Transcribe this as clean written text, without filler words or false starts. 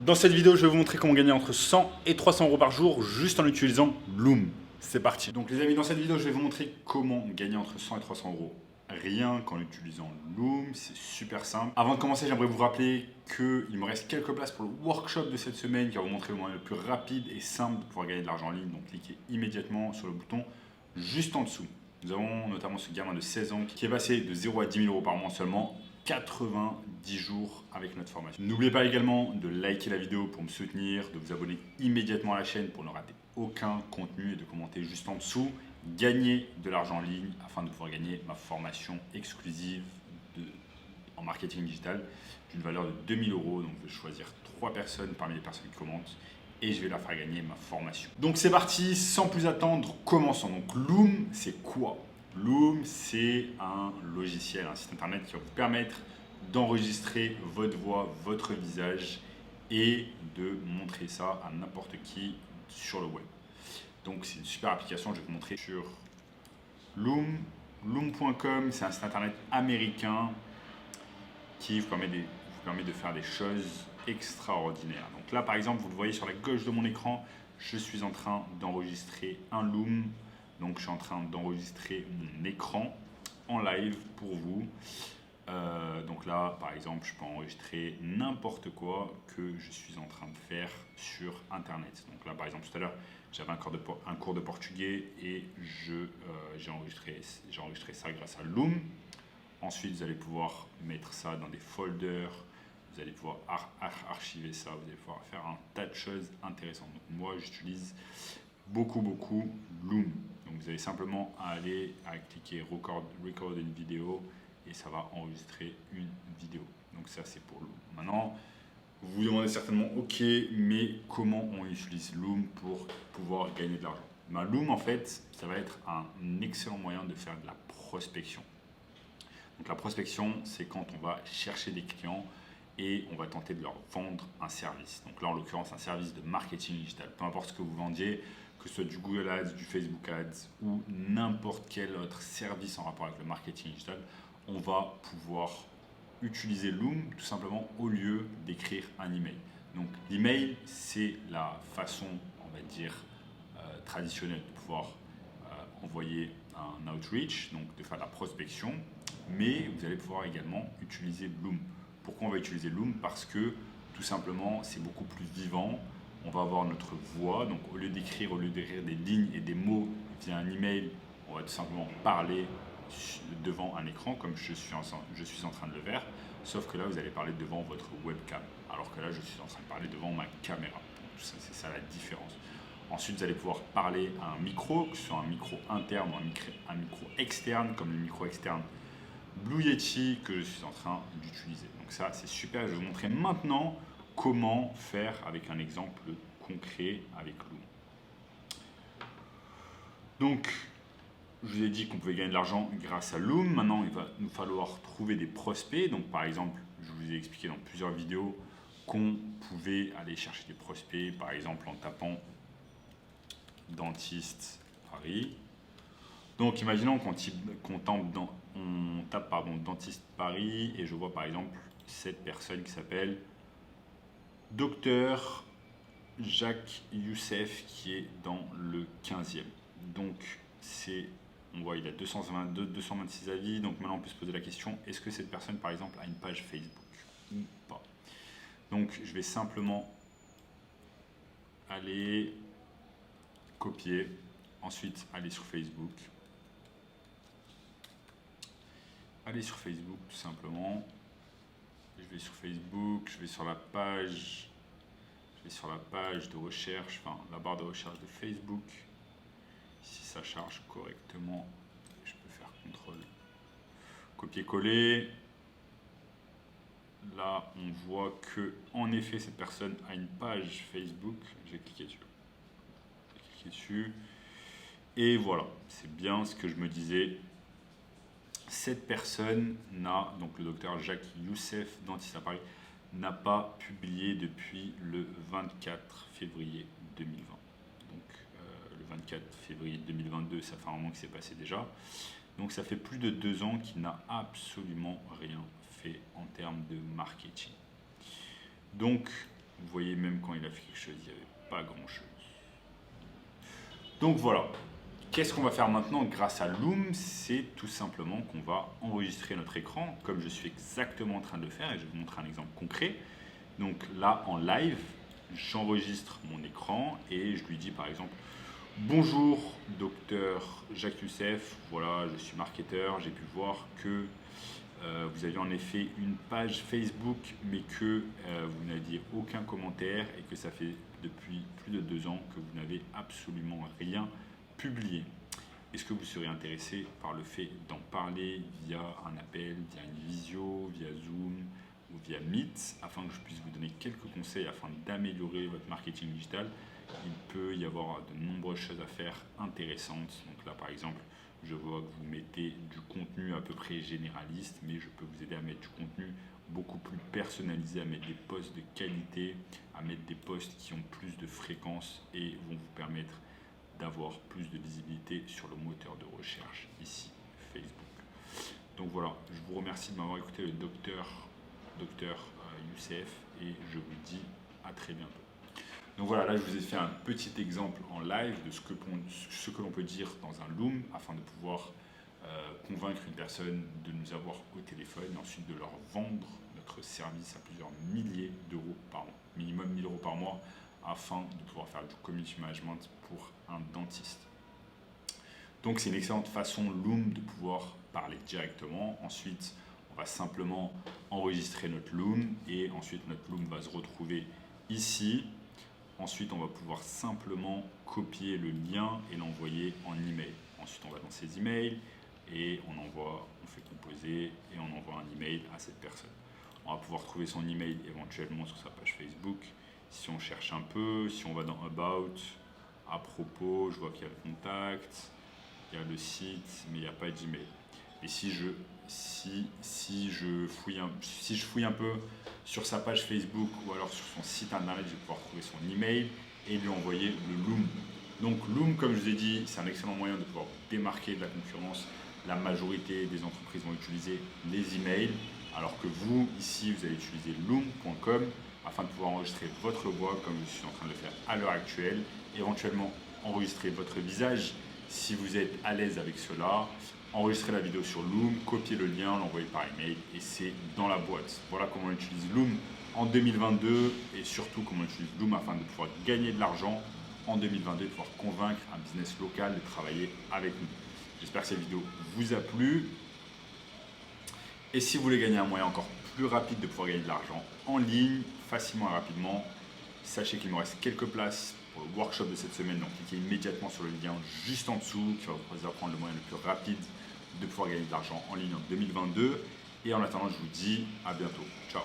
Dans cette vidéo, je vais vous montrer comment gagner entre 100 et 300 euros par jour juste en utilisant Loom. C'est parti. Donc les amis, dans cette vidéo, je vais vous montrer comment gagner entre 100 et 300 euros rien qu'en utilisant Loom. C'est super simple. Avant de commencer, j'aimerais vous rappeler qu'il me reste quelques places pour le workshop de cette semaine qui va vous montrer le moyen le plus rapide et simple de pouvoir gagner de l'argent en ligne. Donc cliquez immédiatement sur le bouton juste en dessous. Nous avons notamment ce gamin de 16 ans qui est passé de 0 à 10 000 euros par mois en seulement 90 jours avec notre formation. N'oubliez pas également de liker la vidéo pour me soutenir, de vous abonner immédiatement à la chaîne pour ne rater aucun contenu et de commenter juste en dessous. Gagner de l'argent en ligne afin de pouvoir gagner ma formation exclusive en marketing digital d'une valeur de 2000 euros. Donc je vais choisir 3 personnes parmi les personnes qui commentent et je vais leur faire gagner ma formation. Donc c'est parti, sans plus attendre, commençons. Donc Loom, c'est quoi ? Loom, c'est un logiciel, un site internet qui va vous permettre d'enregistrer votre voix, votre visage et de montrer ça à n'importe qui sur le web. Donc c'est une super application, je vais vous montrer sur Loom. Loom.com, c'est un site internet américain qui vous permet de faire des choses extraordinaires. Donc là par exemple, vous le voyez sur la gauche de mon écran, je suis en train d'enregistrer un Loom. Donc je suis en train d'enregistrer mon écran en live pour vous. Donc là, par exemple, je peux enregistrer n'importe quoi que je suis en train de faire sur Internet. Donc là, par exemple, tout à l'heure, j'avais un cours de portugais et j'ai enregistré ça grâce à Loom. Ensuite, vous allez pouvoir mettre ça dans des folders. Vous allez pouvoir archiver ça. Vous allez pouvoir faire un tas de choses intéressantes. Donc moi, j'utilise beaucoup Loom. Donc vous avez simplement à cliquer record une vidéo et ça va enregistrer une vidéo. Donc ça c'est pour Loom. Maintenant, vous vous demandez certainement, ok, mais comment on utilise Loom pour pouvoir gagner de l'argent ? Loom en fait, ça va être un excellent moyen de faire de la prospection. Donc la prospection, c'est quand on va chercher des clients et on va tenter de leur vendre un service. Donc là en l'occurrence un service de marketing digital. Peu importe ce que vous vendiez, que ce soit du Google Ads, du Facebook Ads ou n'importe quel autre service en rapport avec le marketing digital, on va pouvoir utiliser Loom tout simplement au lieu d'écrire un email. Donc l'email, c'est la façon, on va dire, traditionnelle de pouvoir envoyer un outreach, donc de faire de la prospection, mais vous allez pouvoir également utiliser Loom. Pourquoi on va utiliser Loom ? Parce que tout simplement, c'est beaucoup plus vivant. On va avoir notre voix, donc au lieu d'écrire des lignes et des mots via un email, on va tout simplement parler devant un écran comme je suis en train de le faire, sauf que là vous allez parler devant votre webcam, alors que là je suis en train de parler devant ma caméra. C'est ça la différence. Ensuite vous allez pouvoir parler à un micro, que ce soit un micro interne ou un micro externe, comme le micro externe Blue Yeti que je suis en train d'utiliser. Donc ça c'est super, je vais vous montrer maintenant comment faire avec un exemple concret avec Loom. Donc, je vous ai dit qu'on pouvait gagner de l'argent grâce à Loom. Maintenant, il va nous falloir trouver des prospects. Donc, par exemple, je vous ai expliqué dans plusieurs vidéos qu'on pouvait aller chercher des prospects, par exemple en tapant dentiste Paris. Donc, imaginons qu'on tape dentiste Paris et je vois par exemple cette personne qui s'appelle Docteur Jacques Youssef qui est dans le 15e. Donc on voit il a 226 avis. Donc maintenant on peut se poser la question, est-ce que cette personne par exemple a une page Facebook ou pas ? Donc je vais simplement aller copier, ensuite aller sur Facebook. Aller sur Facebook tout simplement. Je vais sur Facebook, je vais sur la page de recherche, enfin la barre de recherche de Facebook. Si ça charge correctement, je peux faire CTRL, copier-coller. Là, on voit que en effet cette personne a une page Facebook. J'ai cliqué dessus. Et voilà, c'est bien ce que je me disais. Cette personne n'a, donc le docteur Jacques Youssef, dentiste à Paris, n'a pas publié depuis le 24 février 2020. Donc le 24 février 2022, ça fait un moment que c'est passé déjà. Donc ça fait plus de 2 ans qu'il n'a absolument rien fait en termes de marketing. Donc Vous voyez, même quand il a fait quelque chose, il n'y avait pas grand-chose. Donc voilà. Qu'est-ce qu'on va faire maintenant grâce à Loom? C'est tout simplement qu'on va enregistrer notre écran, comme je suis exactement en train de le faire, et je vais vous montrer un exemple concret. Donc là, en live, j'enregistre mon écran et je lui dis par exemple « Bonjour, docteur Jacques Youssef, voilà, je suis marketeur, j'ai pu voir que vous aviez en effet une page Facebook, mais que vous n'aviez aucun commentaire et que ça fait depuis plus de 2 ans que vous n'avez absolument rien publié. Est-ce que vous seriez intéressé par le fait d'en parler via un appel, via une visio, via Zoom ou via Meet, afin que je puisse vous donner quelques conseils afin d'améliorer votre marketing digital? Il peut y avoir de nombreuses choses à faire intéressantes. Donc là, par exemple, je vois que vous mettez du contenu à peu près généraliste, mais je peux vous aider à mettre du contenu beaucoup plus personnalisé, à mettre des posts de qualité, à mettre des posts qui ont plus de fréquence et vont vous permettre d'avoir plus de visibilité sur le moteur de recherche, ici Facebook. Donc voilà, je vous remercie de m'avoir écouté, le docteur Youssef, et je vous dis à très bientôt. Donc voilà, là je vous ai fait un petit exemple en live de ce que l'on peut dire dans un Loom afin de pouvoir convaincre une personne de nous avoir au téléphone et ensuite de leur vendre notre service à plusieurs milliers d'euros par mois, minimum 1 000 euros par mois, afin de pouvoir faire du community management pour un dentiste. Donc c'est une excellente façon Loom de pouvoir parler directement. Ensuite, on va simplement enregistrer notre Loom et ensuite notre Loom va se retrouver ici. Ensuite, on va pouvoir simplement copier le lien et l'envoyer en email. Ensuite, on va dans ses emails et on fait composer et on envoie un email à cette personne. On va pouvoir trouver son email éventuellement sur sa page Facebook. Si on cherche un peu, si on va dans About, à propos, je vois qu'il y a le contact, il y a le site, mais il n'y a pas d'email. Et si je fouille un peu sur sa page Facebook ou alors sur son site internet, je vais pouvoir trouver son email et lui envoyer le Loom. Donc Loom, comme je vous ai dit, c'est un excellent moyen de pouvoir démarquer de la concurrence. La majorité des entreprises vont utiliser les emails, alors que vous, ici, vous allez utiliser loom.com afin de pouvoir enregistrer votre voix comme je suis en train de le faire à l'heure actuelle, éventuellement enregistrer votre visage si vous êtes à l'aise avec cela, enregistrer la vidéo sur Loom, copier le lien, l'envoyer par email et c'est dans la boîte. Voilà comment on utilise Loom en 2022 et surtout comment on utilise Loom afin de pouvoir gagner de l'argent en 2022 et de pouvoir convaincre un business local de travailler avec nous. J'espère que cette vidéo vous a plu. Et si vous voulez gagner un moyen encore plus rapide de pouvoir gagner de l'argent en ligne, facilement et rapidement, sachez qu'il me reste quelques places pour le workshop de cette semaine. Donc cliquez immédiatement sur le lien juste en dessous qui va vous apprendre le moyen le plus rapide de pouvoir gagner de l'argent en ligne en 2022. Et en attendant, je vous dis à bientôt. Ciao.